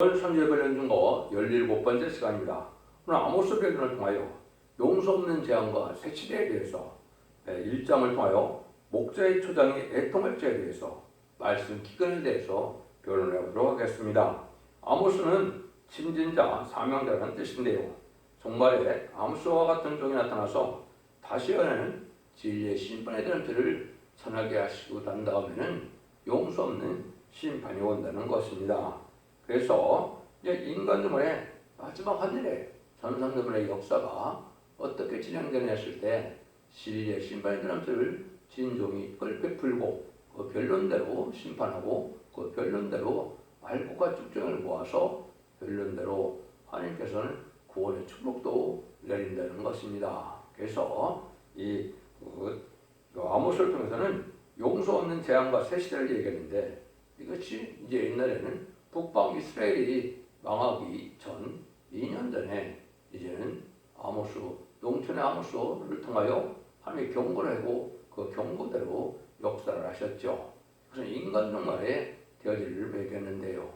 선제별련 중거 17번째 시간입니다. 오늘 아모스 별론을 통하여 용서 없는 재앙과 새 시대에 대해서 1장을 통하여 목자의 초장이 애통할 자에 대해서 말씀 기근에 대해서 변론해 보도록 하겠습니다. 아모스는 침진자, 사명자라는 뜻인데요. 종말에 아모스와 같은 종이 나타나서 다시 연하는 진리의 심판에 대한 뜻을 전하게 하시고 난 다음에는 용서 없는 심판이 온다는 것입니다. 그래서 이제 인간 주문의 마지막 하늘에 전상주문의 역사가 어떻게 진행되냐 했을 때 진리의 심판에 대한 뜻을 진종이 이걸 베풀고 그 변론대로 심판하고 그 변론대로 알곡과 쭉정을 모아서 변론대로 하나님께서는 구원의 축복도 내린다는 것입니다. 그래서 이 아모스를 통해서는 용서 없는 재앙과 새 시대를 얘기했는데 이것이 이제 옛날에는 북방 이스라엘이 망하기 전 2년 전에 이제는 아모스, 농촌의 아모스를 통하여 하나님이 경고를 하고 그 경고대로 역사를 하셨죠. 그래서 인간 종말에 대어질을 매겼는데요.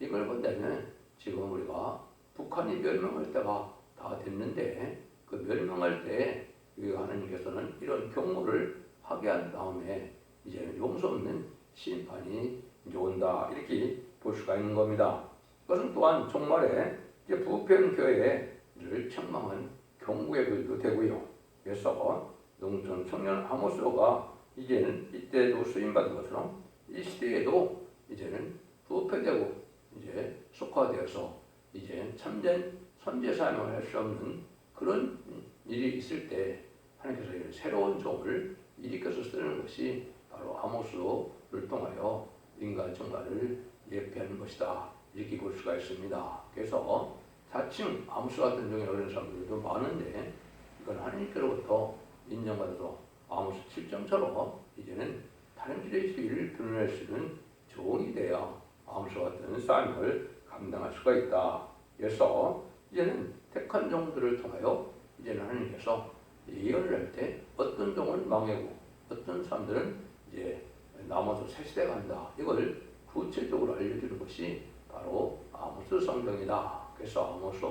이걸 본다면 지금 우리가 북한이 멸망할 때가 다 됐는데 그 멸망할 때 하나님께서는 이런 경고를 하게 한 다음에 이제는 용서 없는 심판이 이제 온다 이렇게 볼 수가 있는 겁니다. 그것은 또한 종말에 이제 부패한 교회를 책망한 경고의 글도 되고요. 그래서 농촌 청년 아모스가 이제는 이때도 쓰임받은 것처럼 이 시대에도 이제는 부패되고 이제 속화되어서 이제 참된 선제 사명을 할 수 없는 그런 일이 있을 때 하나님께서 새로운 종을 일으켜서 쓰는 것이 바로 아모스를 통하여 인간 종말을 예표하는 것이다 이렇게 볼 수가 있습니다. 그래서 자칭 아모스 같은 종이 어려운 사람들도 많은데 이건 하나님께로부터 인정받아서 아모스 7장처럼 이제는 다른 길의 시위를 변호할 수 있는 종이 되어 아모스 같은 삶을 감당할 수가 있다. 그래서 이제는 택한 종들을 통하여 이제는 하나님께서 예언을 할 때 어떤 종을 망하고 어떤 사람들은 이제 남아서 새 시대가 간다. 이걸 구체적으로 알려주는 것이 바로 아모스 성경이다. 그래서 아모스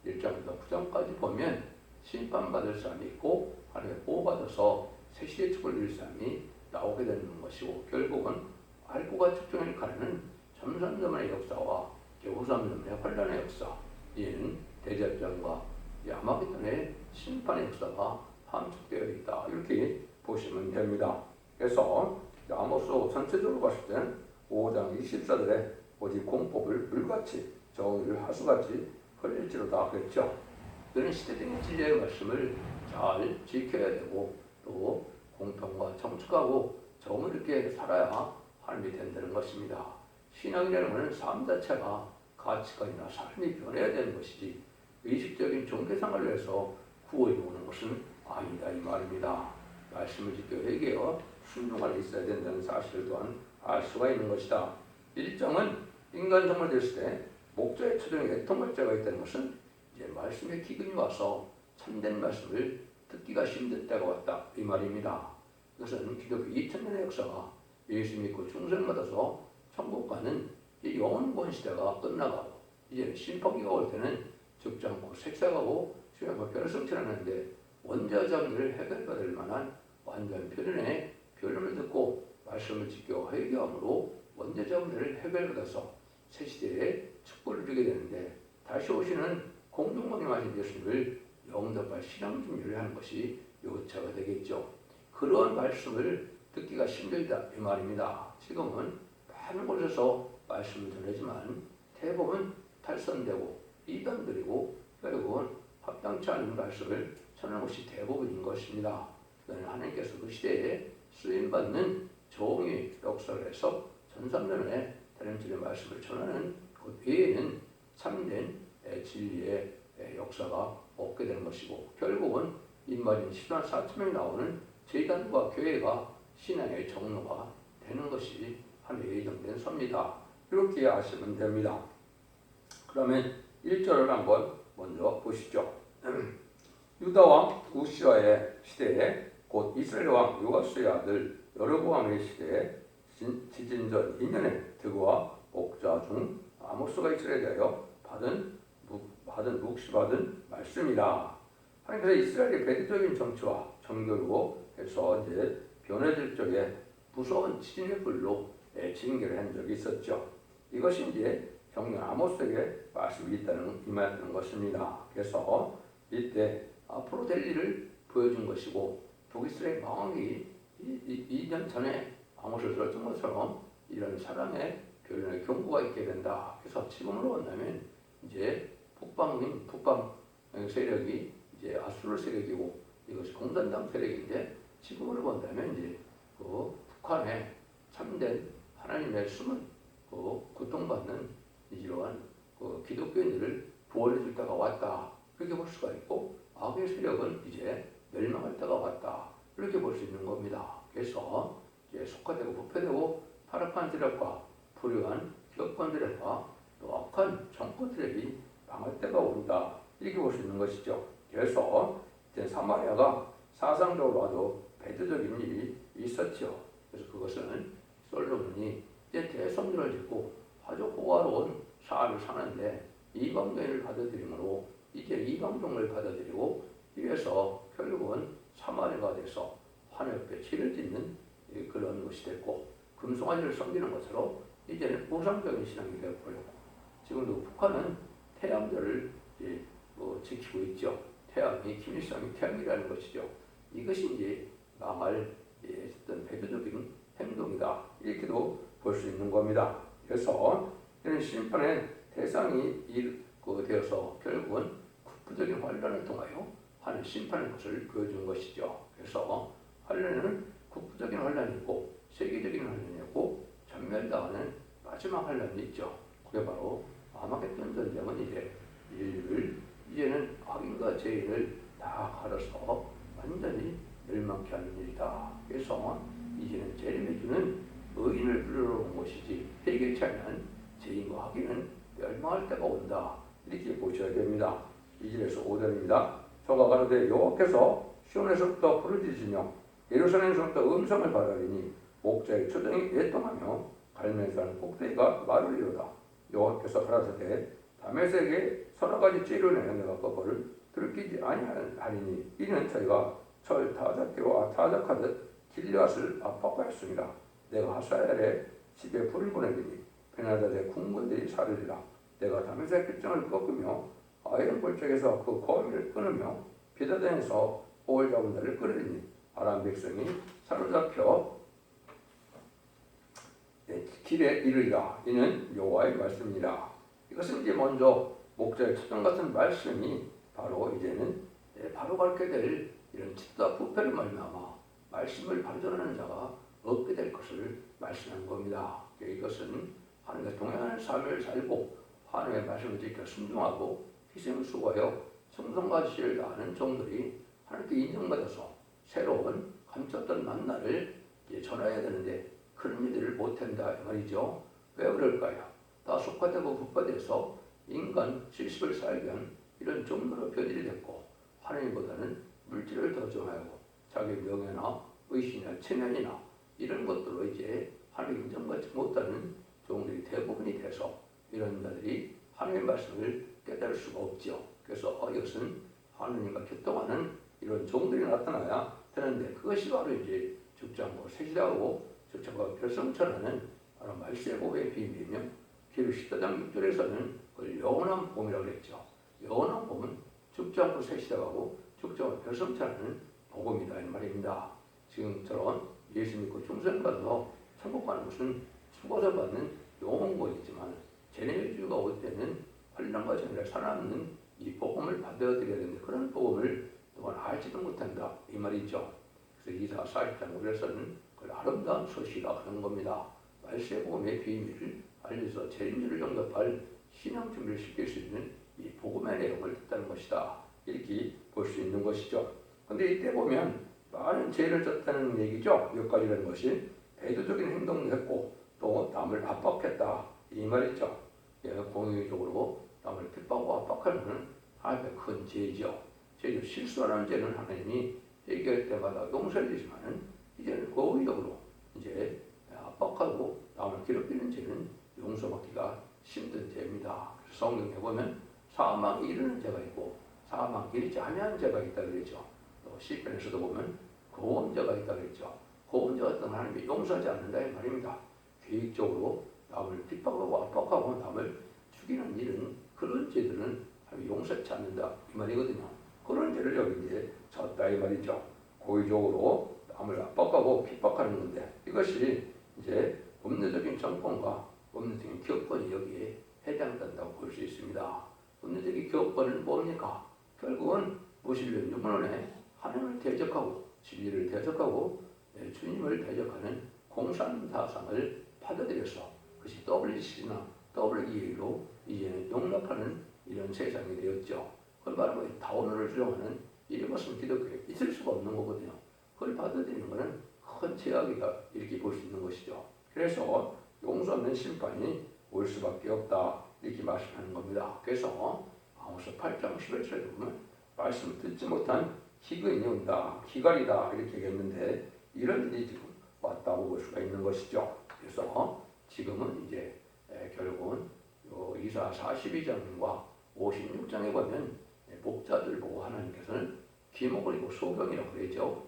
1장부터 9장까지 보면 심판받을 사람이 있고 하나님의 보호받아서 새 시대의 축복을 누릴 사람이 나오게 되는 것이고 결국은 알고가 측정을 가르는 점선점의 역사와 후삼점의 환란의 역사 이는 대제사장과 아마겟돈의 심판의 역사가 함축되어 있다. 이렇게 보시면 됩니다. 그래서 아모스 전체적으로 봤을 때는 5장 24절에 오직 공법을 물같이 정의를 하수같이 흘릴지로다 그랬죠. 그런 시대적인 진리의 말씀을 잘 지켜야 되고 또 공평과 정직하고 정을 이렇게 살아야 하나님이 된다는 것입니다. 신앙이라는 것은 삶 자체가 가치관이나 삶이 변해야 되는 것이지 의식적인 종교생활을 해서 구원이 오는 것은 아니다 이 말입니다. 말씀을 지켜 회개하여 순종하여 있어야 된다는 사실을 또한 알 수가 있는 것이다. 1장은 인간 종말 됐을 때 목자의 초정에 애통할 자가 있다는 것은 이제 말씀의 기근이 와서 참된 말씀을 듣기가 힘든 때가 왔다 이 말입니다. 이것은 기독교 2000년의 역사가 예수 믿고 충성을 받아서 천국 가는 이 영원권 시대가 끝나가고 이제 심판기가 올 때는 죽지 않고 색색하고 수양과 별을 성취하는데 원자자들을 해결받을 만한 완전 변론의 변론을 듣고 말씀을 지켜 회개함으로 원자자들을 해결받아서 새 시대에 축복을 주게 되는데 다시 오시는 공동방임하신 예수님을 영접할 신앙 준비를 하는 것이 요처가 되겠죠. 그런 말씀을 듣기가 힘들다 이 말입니다. 지금은 많은 곳에서 말씀을 전하지만 대부분 탈선되고 이단들이고 결국은 합당치 않은 말씀을 전하는 것이 대부분인 것입니다. 하나님께서 그 시대에 쓰임받는 종의 역사를 해서 전삼년에 다른 진리의 말씀을 전하는 그 외에는 참된 진리의 역사가 없게 되는 것이고 결국은 인마린 10만 4천명이 나오는 제단과 교회가 신앙의 정로가 되는 것이 하나의 예정된 섭니다. 이렇게 아시면 됩니다. 그러면 1절을 한번 먼저 보시죠. 유다왕 우시아의 시대에 곧 이스라엘 왕 요아스의 아들 여로보암의 시대에 지진전 2년에 드고와 옥자 중 아모스가 이스라엘에 대하여 묵시받은 말씀이라. 하나님께서 이스라엘의 배대적인 정치와 정교로 해서 이제 변해질 적에 무서운 지진의 불로 징계를 한 적이 있었죠. 이것이 이제 경륜 아모스에게 말씀이 임하였던 것입니다. 그래서 이때 앞으로 될 일을 보여준 것이고, 북이스라엘 왕이 2년 전에 아모스를 들었던 것처럼 이런 사랑의 교련의 경고가 있게 된다. 그래서 지금으로 본다면 이제 북방 세력이 이제 아수르 세력이고, 이것이 공산당 세력인데, 지금으로 본다면 이제 그 북한의 참된 하나님의 숨은 고통받는 이러한 기독교인들을 구원해 줄 때가 왔다. 그렇게 볼 수가 있고, 악의 세력은 이제 멸망할 때가 왔다. 이렇게 볼 수 있는 겁니다. 그래서 이제 속화되고 부패되고 타락한 세력과 불의한 기업권 세력과 또 악한 정권 세력이 망할 때가 온다. 이렇게 볼 수 있는 것이죠. 그래서 이제 사마리아가 사상적으로 아주 배도적인 일이 있었죠. 그래서 그것은 솔로몬이 이제 대성전을 짓고 아주 호화로운 삶을 사는데 이방인을 받아들이므로 이제 이방종을 받아들이고, 이래서 결국은 사마리아가 돼서 하늘 옆에 진을 짓는 그런 것이 됐고, 금송아지를 섬기는 것으로 이제는 우상적인 신앙이 되어버렸고, 지금도 북한은 태양절을 지키고 있죠. 태양이 김일성이 태양이라는 것이죠. 이것이 이제 망할 어떤 배도적인 행동이다. 이렇게도 볼 수 있는 겁니다. 그래서 이런 심판의 대상이 되어서 결국은 국부적인 환란을 통하여 하는 심판의 것을 보여준 것이죠. 그래서 환란은 국부적인 환란이 있고 세계적인 환란이 있고 전멸당하는 마지막 환란이 있죠. 그게 바로 아마겟돈 전쟁은 이제 인류를 이제는 악인과 죄인을 다 갈아서 완전히 멸망케 하는 일이다. 그래서 이제는 재림해 주는 의인을 부르러 온 것이지, 해결치 않는 죄인과 악인은 멸망할 때가 온다. 이렇게 보셔야 됩니다. 2절에서 5절입니다. 저가 가로되 여호와께서 시온에서부터 부르짖으며 예루살렘에서부터 음성을 받으리니 목자의 초정이 애통하며 갈멜산 꼭대기가 말을 이루다. 여호와께서 가라사대 다메섹에 서너 가지 찌를 내어 내가 그거를 들키지 아니하리니 이는 저희가 철 타작하듯 길앗을 압박하였습니다. 내가 하사엘의 집에 불을 보내리니 베나다의 궁궐들이 사르리라. 내가 다메섹 결정을 꺾으며 아이론 골짜기에서 그 거미를 끊으며 비다단에서 오을 잡은 자를 끌으리니 아람 백성이 사로잡혀 길에 이르리라. 이는 여호와의 말씀이라. 이것은 이제 먼저 목자의 초정 같은 말씀이 바로 이제는 바로 가르게 될 이런 집사 부패를 말미암아 말씀을 바로 전하는 자가 없게 될 것을 말씀하는 겁니다. 이것은 하나님과 동행하는 삶을 살고 하나님의 말씀을 지켜 순종하고 희생을 수고하여 성성과 지혜를 다하는 종들이 하나님께 인정받아서 새로운 감췄던 만나를 전해야 되는데 그런 일들을 못한다 이 말이죠. 왜 그럴까요? 다 속화되고 국화돼서 인간 70을 살게 한 이런 종들로 변질이 됐고, 하나님보다는 물질을 더 좋아하고 자기 명예나 의신이나 체면이나 이런 것들로 이제 하나님 인정받지 못하는 종들이 대부분이 돼서 이런 자들이 하나님의 말씀을 깨달을 수가 없죠. 그래서 이것은 하나님과 교통하는 이런 종들이 나타나야 되는데, 그것이 바로 이제 죽장고 세시다고 죽장고 결성천하는 바로 말세의 복의 비밀이며, 기록 14장 6절에서는 그걸 영원한 복음이라고 했죠. 영원한 복음은 죽지 않고 세시다가고 죽지 않고 결성천하는 복음이다 이 말입니다. 지금처럼 예수 믿고 중생받아서 천국 가는 것은 죽어서 받는 영혼권이지만 재림의 주가 올 때는 환난과 전쟁을 살아남는 이 복음을 받아들여야 되는데, 그런 복음을 또한 알지도 못한다 이 말이죠. 그래서 이사 40장 5절에서는 그걸 아름다운 소식이라 하는 겁니다. 말세 복음의 비밀을 알려서 재림주를 영접할 신앙 준비를 시킬 수 있는 이 복음의 내용을 듣다는 것이다. 이렇게 볼 수 있는 것이죠. 그런데 이때 보면 많은 죄를 졌다는 얘기죠. 몇 가지라는 것이 배도적인 행동도 했고 또 남을 압박했다 이 말이죠. 공의적으로 남을 핍박하고 압박하는 하나님의 큰 죄죠. 실수하는 죄는 하나님이 얘기할 때마다 용서해 주지만은 이제는 고의적으로 이제 압박하고 남을 괴롭히는 죄는 용서받기가 힘든 죄입니다. 그래서 성경에 보면 사망이 이르는 죄가 있고 사망이 이르지 아니하는 죄가 있다 그랬죠. 또 시편에서도 보면 고음죄가 있다 그랬죠. 고음죄 같은 건 하나님이 용서하지 않는다 이 말입니다. 계획적으로 남을 핍박하고 압박하고 남을 죽이는 일은 그런 죄들은 하나님이 용서하지 않는다 이 말이거든요. 그런 죄를 여기 이제 졌다 이 말이죠. 고의적으로 남을 압박하고 핍박하는 건데 이것이 이제 법률적인 정권과 법률적인 기업권이 여기에 해당된다고 볼 수 있습니다. 법률적인 기업권은 뭡니까? 결국은 무신론 유문론에 하나님을 대적하고 진리를 대적하고 주님을 대적하는 공산사상을 받아들여서 그것이 WCC나 WEA로 이제는 용납하는 이런 세상이 되었죠. 그걸 말하면 다원어를 주장하는 이것은 기독교에 있을 수가 없는 거거든요. 그걸 받아들이는 것은 큰 제약이다 이렇게 볼 수 있는 것이죠. 그래서 용서 없는 심판이 올 수밖에 없다 이렇게 말씀하는 겁니다. 그래서 아모스 8장 11절에 보면 말씀을 듣지 못한 기근이 온다, 기갈이다 이렇게 얘기했는데 이런 일이 지금 왔다고 볼 수가 있는 것이죠. 그래서 지금은 이제 결국은 이사 42장과 56장에 보면 목자들 보고 하나님께서는 기목을 이고 소경이라고 그랬죠.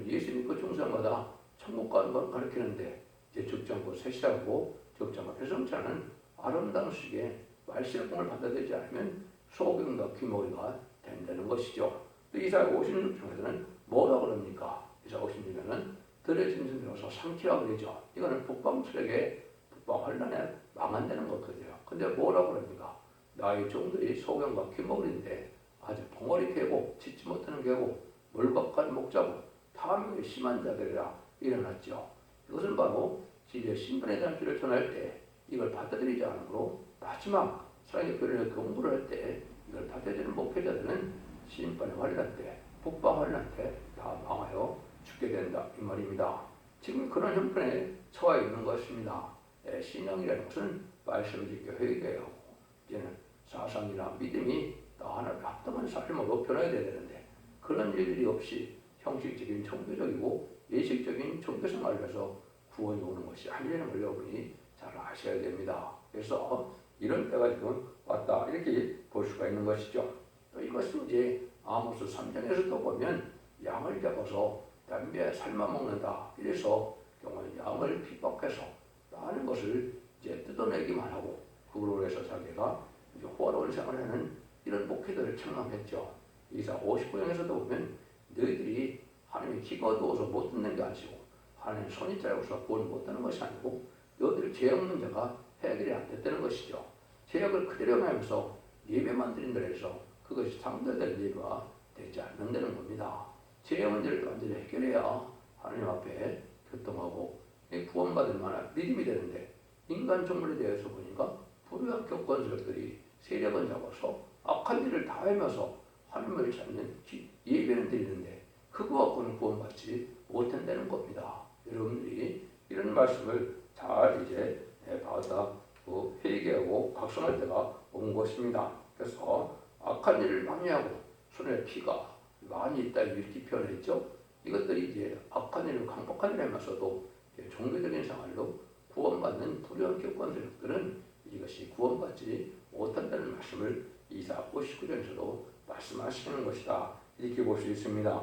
예수 믿고 중생마다 천국 가는 걸 가르치는데 이제 적정고 세시하고 적정고 배성자는 아름다운 식의 말씀을 받아들이지 않으면 소경과 기목이가 된다는 것이죠. 또 이사 56장에서는 뭐라고 그럽니까? 이사 56장에는 들여진 손으로서 삼키라고 그러죠. 이거는 북방철에게 북방환란에 망한다는 거거든요. 근데 뭐라고 그럽니까? 나의 종들이 소경과 기목인데 아주 벙어리 개고 짓지 못하는 개고 물박한 목자고 탐욕이 심한 자들이라 일어났죠. 이것은 바로 진리의 신분에 대한 길을 전할 때 이걸 받아들이지 않으므로 마지막 사랑의 교리를 공부를 할 때 이걸 받아들이는 목회자들은 심판의 환란 때, 북방 환란 때 다 망하여 죽게 된다 이 말입니다. 지금 그런 형편에 처해 있는 것입니다. 신앙이라는 것은 말씀을 지켜 회개해야 하고 이제는 사상이나 믿음이 다 하나님 합당한 삶으로 변해야 되는데 그런 일들이 없이 형식적인 종교적이고 예식적인 종교생활을 해서 구원이 오는 것이 아니라는 걸 여러분이 잘 아셔야 됩니다. 그래서 이런 때가 지금 왔다 이렇게 볼 수가 있는 것이죠. 또 이것은 이제 아모스 3장에서도 보면 양을 잡아서 담배에 삶아 먹는다. 이래서 경우는 양을 핍박해서 하는 것을 이제 뜯어내기만 하고 그걸로 해서 자기가 이제 호화로운 생활을 하는 이런 목회들을 청함했죠. 이사 59장에서도 보면 너희들이 하나님이 기가 어두워서 못 듣는 게 아니고 하나님 손이 짧아서 구원 못 하는 것이 아니고 너희들 죄악 문제가 해결이 안 됐다는 것이죠. 죄악을 그대로 하면서 예배만 드린다 해서 그것이 상대될 예배가 되지 않는다는 겁니다. 죄악 문제를 완전히 해결해야 하나님 앞에 교통하고 구원받을 만한 믿음이 되는데 인간 종물에 대해서 보니까 불의한 교권세력들이 세력을 잡아서 악한 일을 다 하면서 하나님을 찾는 예배는 드리는데 그거 갖고는 구원받지 못한다는 겁니다. 여러분들이 이런 말씀을 잘 이제 받아 회개하고 각성할 때가 온 것입니다. 그래서 악한 일을 많이 하고 손에 피가 많이 있다 이렇게 표현했죠. 이것들이 이제 악한 일을 강박한 일을 하면서도 종교적인 생활로 구원받는 불의한 교권 세력들은 이것이 구원받지 못한다는 말씀을 이사 59장에서도 말씀하시는 것이다. 이렇게 볼 수 있습니다.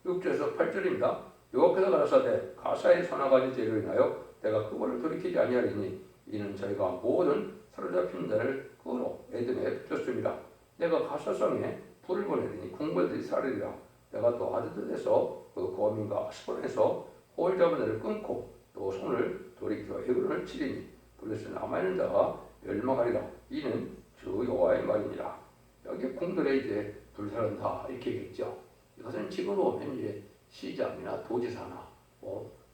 6절에서 8절입니다. 여호와께서 가라사대 가사의 선악가지 죄로 인하여 내가 그거를 돌이키지 아니하리니 이는 저희가 모든 사로잡힌 자를 그로 에덴에 붙였습니다. 내가 가사성에 불을 보내리니 궁궐들이 사르리라. 내가 또 아드드에서 그 거민과 스폰에서 호을 잡은 애를 끊고 또 손을 돌이켜 헤브론을 치리니 블레셋 남아있는 자가 멸망하리라. 이는 주 여호와의 말이니라. 여기 궁들에 이제 불사른다 이렇게 얘기했죠. 이것은 지금 보면 이제 시장이나 도지사나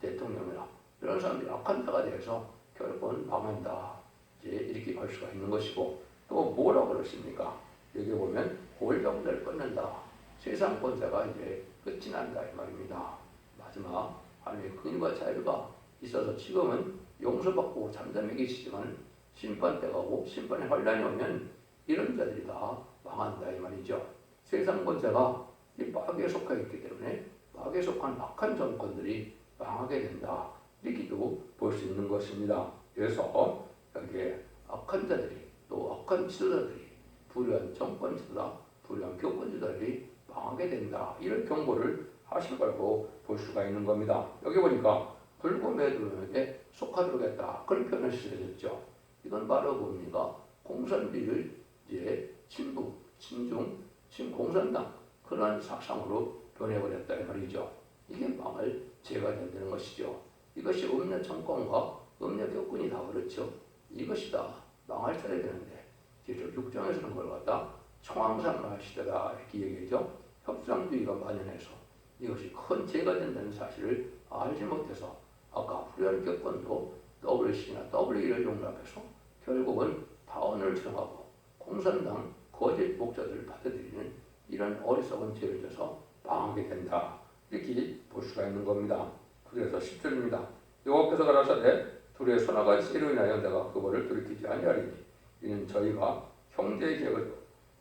대통령이나 이런 사람들이 악한 자가 되어서 결국은 망한다. 이제 이렇게 볼 수가 있는 것이고 또 뭐라고 그러십니까? 여기 보면 골병들을 끊는다. 세상 권세가 이제 끝이 난다 이 말입니다. 마지막 하나님의 긍휼과 자유가 있어서 지금은 용서받고 잠잠히 계시지만 심판 때가 오고 심판의 환란이 오면 이런 자들이 다 망한다 이 말이죠. 세상 권세가 이 마귀에 속해 있기 때문에 마귀에 속한 악한 정권들이 망하게 된다. 이렇게도 볼 수 있는 것입니다. 그래서 여기에 악한 자들이 또 악한 지도자들이 불의한 정권 지도자, 불의한 교권 지도자들이 망하게 된다. 이런 경고를 하실 거라고 볼 수가 있는 겁니다. 여기 보니까 불구매도에게 속하도록 했다. 그런 표현을 쓰셨죠. 이건 바로 뭡니까? 공산주의를 이제 친북, 친중, 친공산당 그런 사상으로 변해버렸다 이 말이죠. 이게 망할 죄가 된다는 것이죠. 이것이 음녀 정권과 음녀 교권이 다 그렇죠. 이것이 다 망할 차례 되는데 지금 6장에서는 그걸 갖다 청황상을 시대다 이렇게 얘기하죠. 협상주의가 만연해서 이것이 큰 죄가 된다는 사실을 알지 못해서 아까 불의한 교권도 WC나 WE를 용납해서 결국은 다원을 정하고 공산당 거짓 목자들을 받아들이는 이런 어리석은 죄를 져서 망하게 된다. 이렇게 볼 수가 있는 겁니다. 그래서 10절입니다. 여호와께서 가라사대 둘의 선악한 씨로 인하여 내가 그거를 돌이키지 아니하리니 이는 저희가 형제의 계획을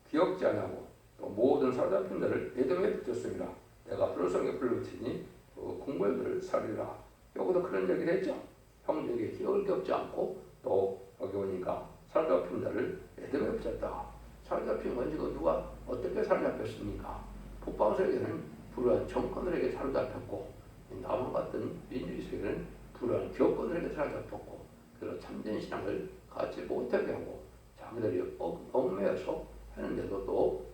기억지 아니하고 또 모든 사로잡힌 자를 에돔에 붙였습니다. 내가 불성에 불을 붙이니 공벌들을 살리라. 여기도 그런 얘기를 했죠. 형제에게 기억을 겪지 않고 또 여기 오니까 사로잡힌 자를 에돔에 붙였다. 사로잡힌 건 지금 누가 어떻게 사로잡혔습니까? 북방세계는 불우한 정권들에게 사로잡혔고 남한 같은 민주주의 세계는 불우한 교권들에게 사로잡혔고 그래서 참된 신앙을 갖지 못하게 하고 자기들이 얽매여서 하는데도 또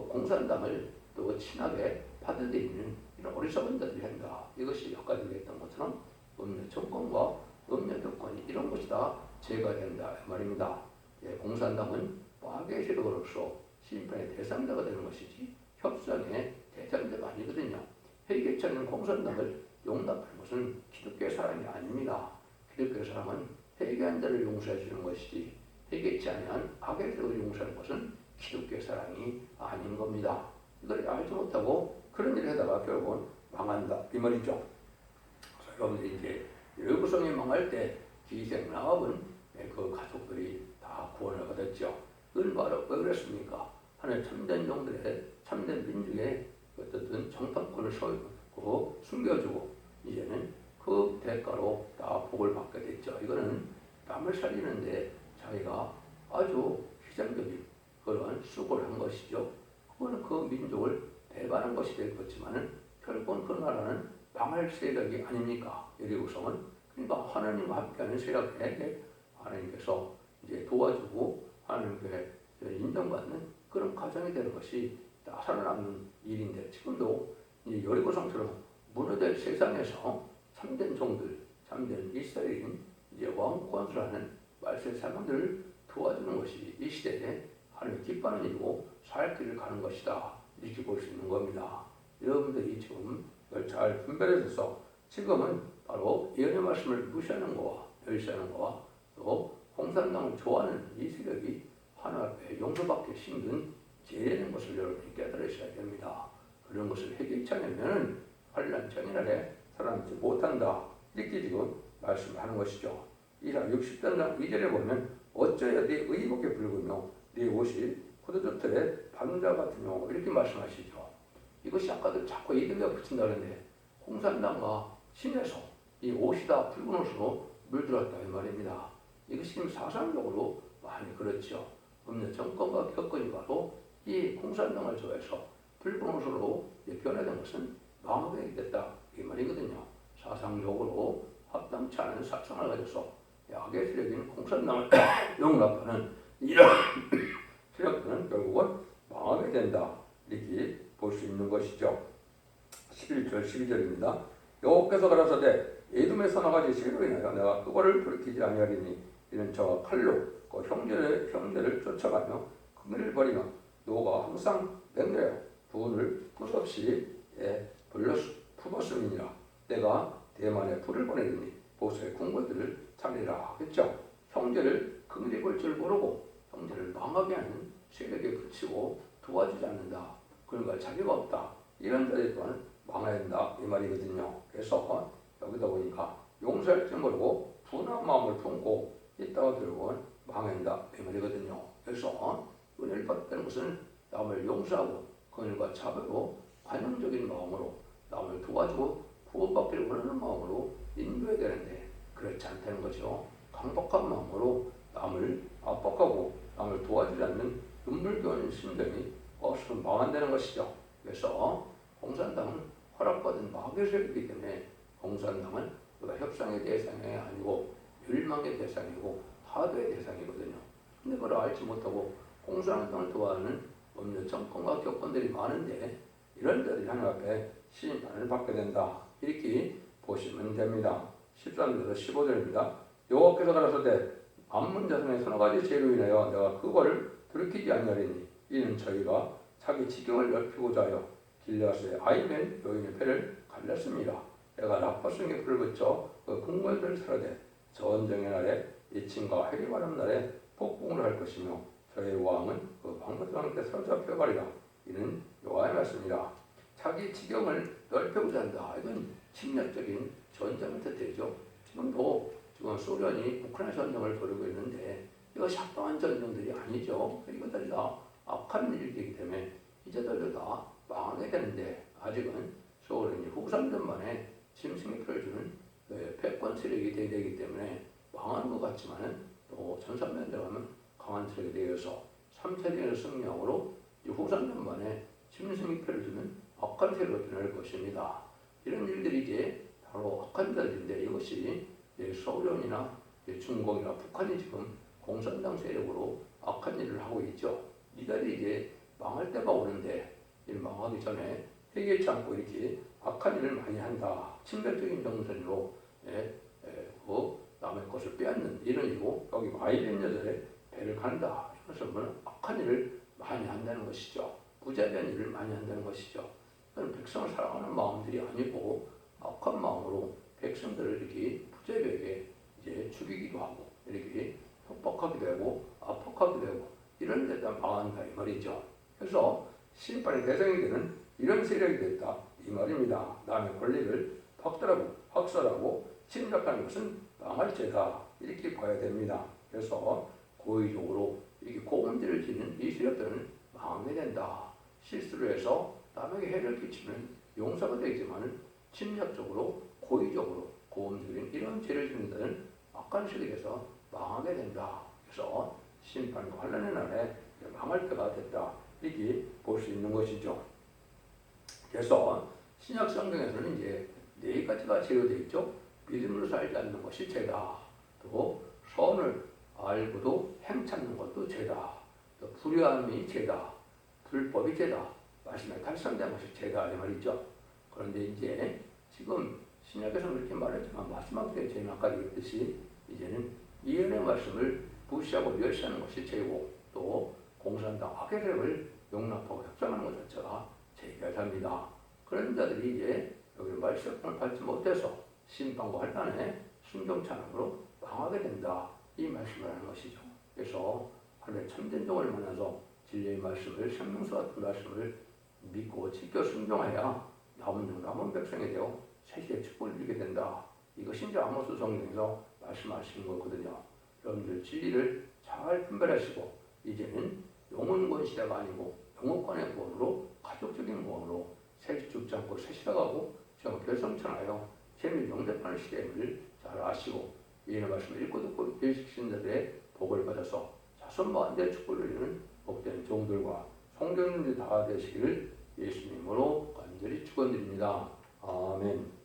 공산당을 또 친하게 받아들이는 이런 어리석은 자들이 한다. 이것이 아까 얘기했던 것처럼 음녀 정권과 음녀 교권이 이런 것이 다 죄가 된다 말입니다. 공산당은 파괴 세력으로서 심판의 대상자가 되는 것이지 협상의 대상자가 아니거든요. 회개치 않는 공산당을 용납하는 것은 기독교의 사랑이 아닙니다. 기독교의 사랑은 회개한 자를 용서해 주는 것이지 회개치 아니한 악의 세력을 용서하는 것은 기독교의 사랑이 아닌 겁니다. 이걸 알지 못하고 그런 일을 하다가 결국은 망한다 이 말이죠. 여러분들이 이제 여구성이 망할 때 기생 나합은 그 가족들이 다 구원을 받았죠. 그건 바로 왜 그랬습니까? 하나님 참된 종들의 참된 민족의 어떤 정탐권을 숨겨주고 이제는 그 대가로 다 복을 받게 됐죠. 이거는 남을 살리는데 자기가 아주 희생적인 그런 수고를 한 것이죠. 그거는 그 민족을 배반한 것이 될 것지만은 결국은 그 나라는 망할 세력이 아닙니까? 여리고성은 그러니까 하나님과 함께하는 세력에게 하나님께서 이제 도와주고 하나님께 인정받는 그런 과정이 되는 것이 다 살아남는 일인데 지금도 이 여리고성처럼 무너질 세상에서 참된 종들, 참된 이스라엘인 이제 왕권수라는 말세 사람들을 도와주는 것이 이 시대에 하나님 기뻐하는 일이고 살 길을 가는 것이다 이렇게 볼 수 있는 겁니다. 여러분들이 지금 이걸 잘 분별해서 지금은 바로 예언의 말씀을 무시하는 거와 멸시하는 거와 또 공산당을 좋아하는 이 세력이 하나님 앞에 용서받기 힘든 죄라는 것을 여러분이 깨달으셔야 됩니다. 그런 것을 회개치 않으면 환난 정의날에 살아남지 못한다 이렇게 지금 말씀하는 것이죠. 이사 60장 2절에 보면 어쩌여 네 의복에 붉으며 네 옷이 포도주틀에 반자 같으며 이렇게 말씀하시죠. 이것이 아까도 자꾸 이름에 붙인다는데 공산당과 신에서 이 옷이 다 붉은 옷으로 물들었다 이 말입니다. 이것이 지금 사상적으로 많이 그렇죠. 음녀 정권과 교권이 바로 이 공산당을 좋아해서 붉은 옷으로 변화된 것은 망하게 됐다 이 말이거든요. 사상적으로 합당치 않은 사상을 가져서 악의 세력인 공산당을 용납하는 이런 세력들은 결국은 망하게 된다 이렇게 볼 수 있는 것이죠. 11절 12절입니다. 여호와께서 가라사대 에돔의 선악한 지식으로 인하여 내가 그거를 돌이키지 아니하리니 이는 저가 칼로 그 형제를 쫓아가며 금을 버리며 노가 항상 맹렬하여 부은을 끝없이 품었음이니라. 내가 대만에 불을 보내리니 보수의 궁궐들을 차리라 하겠죠. 형제를 긍휼히 볼 줄 모르고 형제를 망하게 하는 세력에 붙이고 도와주지 않는다. 그러니까 자비가 없다. 이런 자들 또한 망해야 된다 이 말이거든요. 그래서 여기다 보니까 용서할 줄 모르고 분한 마음을 품고 있다가 결국은 망한다 이 말이거든요. 그래서 은혜를 받는 것은 남을 용서하고 그들과 자비로 관용적인 마음으로 남을 도와주고 구원받기를 원하는 마음으로 인도해야 되는데 그렇지 않다는 거죠. 강박한 마음으로 남을 압박하고 남을 도와주지 않는 눈물겨운 심정이 없으면 망한다는 것이죠. 그래서 공산당은 허락받은 마귀의 세력이기 때문에 공산당은 협상의 대상이 아니고 멸망의 대상이고 파도의 대상이거든요. 근데 그걸 알지 못하고 공산당을 도와하는 법률 정권과 격권들이 많은데 이런 자들이 하나님 앞에 심판을 받게 된다. 이렇게 보시면 됩니다. 13절에서 15절입니다. 여호와께서 가라사대 암몬 자손의 서너 가지 죄로 인하여 내가 그거를 돌이키지 아니하리니 이는 저희가 자기 지경을 넓히고자 하여 길르앗의 아이벤 여인의 배를 갈랐습니다. 내가 라파성에 불을 붙여 그 궁궐들을 살아대 전쟁의 날에 이친과 해리바람 날에 폭풍을 할 것이며 저의 왕은 그 방긋과 함께 사로잡혀 가리라. 이는 여호와의 말씀이라. 자기 지경을 넓히고자 한다. 이건 침략적인 전쟁을 뜻하죠. 지금 소련이 우크라이나 전쟁을 벌이고 있는데 이거 합당한 전쟁들이 아니죠. 이것들이 다 악한 일이기 때문에 이제들도 다 망하게 되는데 아직은 소련이 후삼전만에 짐승의 표를 주는 패권 세력이 되기 때문에 망하는 것 같지만은 또 전산면 들어가면 강한 세력이 되어서 3차전의 승리함으로 후삼전만에 짐승의 표를 주는 악한 세력으로 변할 것입니다. 이런 일들이 이제 바로 악한 자들인데 이것이 소련이나 중국이나 북한이 지금 공산당 세력으로 악한 일을 하고 있죠. 이들이 이제 망할 때가 오는데 망하기 전에 회개치 않고 이렇게 악한 일을 많이 한다. 침략적인 정선으로 남의 것을 빼앗는 이런 일이고 여기 아이벤 여자의 배를 간다. 이것은 악한 일을 많이 한다는 것이죠. 부자변 일을 많이 한다는 것이죠. 백성을 사랑하는 마음들이 아니고 악한 마음으로 백성들을 이렇게 부자벽에 이제 죽이기도 하고 이렇게 협박하기도 하고 압박하기도 하고 이런 데다 망한다 이 말이죠. 그래서 심판의 대상이 되는 이런 세력이 됐다 이 말입니다. 남의 권리를 학살하고 침략하는 것은 망할 죄다 이렇게 봐야 됩니다. 그래서 고의적으로 이렇게 고문죄를 지는 이 세력들은 망하게 된다. 실수를 해서 남에게 해를 끼치면 용서가 되지만 침략적으로 고의적으로 고음들인 이런 죄를 짓는 자는 악한 세력에서 망하게 된다. 그래서 심판과 환난의 날에 망할 때가 됐다. 이렇게 볼 수 있는 것이죠. 그래서 신약 성경에서는 이제 네 가지가 죄로 되어 있죠. 믿음으로 살지 않는 것이 죄다. 또 선을 알고도 행찮는 것도 죄다. 또 불의함이 죄다. 불법이 죄다. 말씀에 탈선된 것이 죄다 이 말이죠. 그런데 이제 지금 신약에서는 그렇게 말했지만 마지막 때에 제일 아까 얘기했듯이 이제는 예언의 말씀을 무시하고 멸시하는 것이 죄고 또 공산당 악의 세력을 용납하고 협상하는 것 자체가 죄가 됩니다. 그런 자들이 이제 여기 말씀을 받지 못해서 심판과 환난에 순종찬음으로 망하게 된다. 이 말씀을 하는 것이죠. 그래서 하나님의 참된 종을 만나서 진리의 말씀을 생명수 같은 말씀을 믿고 지켜 순종해야 남은 백성이 되어 세계의 축복을 누리게 된다. 이것이 이제 아모스 성경에서 말씀하시는 거거든요. 여러분들 진리를 잘 분별하시고 이제는 영혼권 시대가 아니고 영혼권의 구원으로 가족적인 구원으로 셋이 죽지 않고 셋이 나가고 지금 결성천하여 재미 영접하는 시대임을 잘 아시고 이의 말씀을 읽고 듣고 예식신 자들의 복을 받아서 자손만대 축복을 누리는 복된 종들과 성경인들이 다 되시기를 예수님으로 간절히 축원드립니다. 아멘.